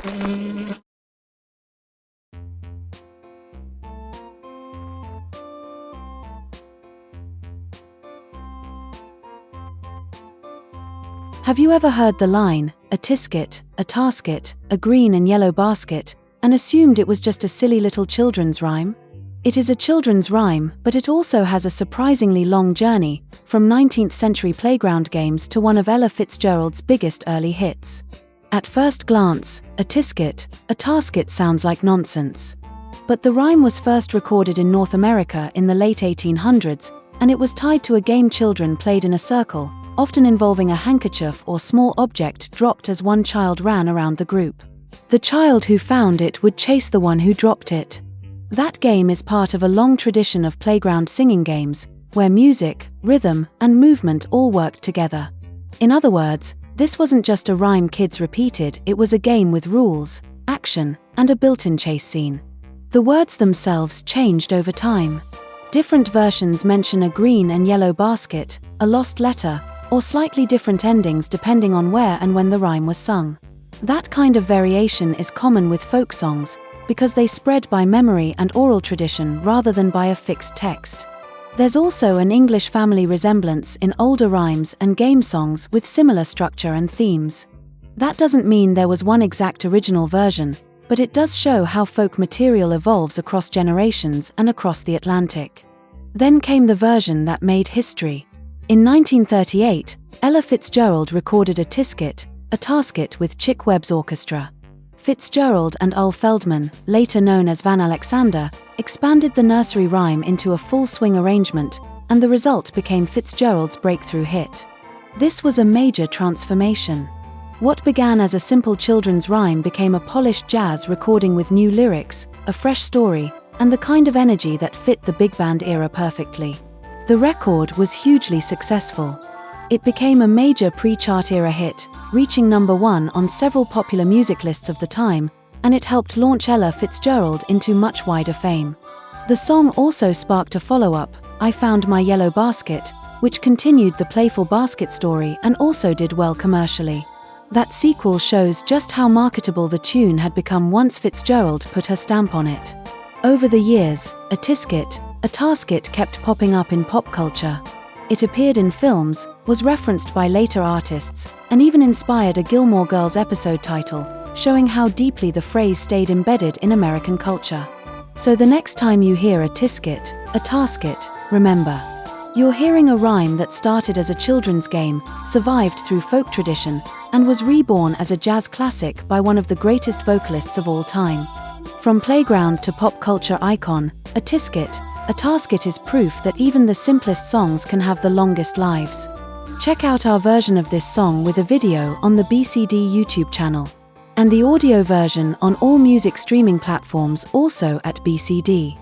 Have you ever heard the line, "A tisket, a tasket, a green and yellow basket," and assumed it was just a silly little children's rhyme? It is a children's rhyme, but it also has a surprisingly long journey, from 19th century playground games to one of Ella Fitzgerald's biggest early hits. At first glance, a tisket, a tasket sounds like nonsense. But the rhyme was first recorded in North America in the late 1800s, and it was tied to a game children played in a circle, often involving a handkerchief or small object dropped as one child ran around the group. The child who found it would chase the one who dropped it. That game is part of a long tradition of playground singing games, where music, rhythm, and movement all worked together. In other words, this wasn't just a rhyme kids repeated, it was a game with rules, action, and a built-in chase scene. The words themselves changed over time. Different versions mention a green and yellow basket, a lost letter, or slightly different endings depending on where and when the rhyme was sung. That kind of variation is common with folk songs, because they spread by memory and oral tradition rather than by a fixed text. There's also an English family resemblance in older rhymes and game songs with similar structure and themes. That doesn't mean there was one exact original version, but it does show how folk material evolves across generations and across the Atlantic. Then came the version that made history. In 1938, Ella Fitzgerald recorded A Tisket, A Tasket with Chick Webb's orchestra. Fitzgerald and Ul Feldman, later known as Van Alexander, expanded the nursery rhyme into a full swing arrangement, and the result became Fitzgerald's breakthrough hit. This was a major transformation. What began as a simple children's rhyme became a polished jazz recording with new lyrics, a fresh story, and the kind of energy that fit the big band era perfectly. The record was hugely successful. It became a major pre-chart era hit, reaching #1 on several popular music lists of the time, and it helped launch Ella Fitzgerald into much wider fame. The song also sparked a follow-up, I Found My Yellow Basket, which continued the playful basket story and also did well commercially. That sequel shows just how marketable the tune had become once Fitzgerald put her stamp on it. Over the years, A Tisket, A Tasket kept popping up in pop culture. It appeared in films, was referenced by later artists, and even inspired a Gilmore Girls episode title, showing how deeply the phrase stayed embedded in American culture. So the next time you hear A Tisket, A Tasket, remember, you're hearing a rhyme that started as a children's game, survived through folk tradition, and was reborn as a jazz classic by one of the greatest vocalists of all time. From playground to pop culture icon, A Tisket, A Tasket is proof that even the simplest songs can have the longest lives. Check out our version of this song with a video on the BeeCeeDee YouTube channel, and the audio version on all music streaming platforms also at BeeCeeDee.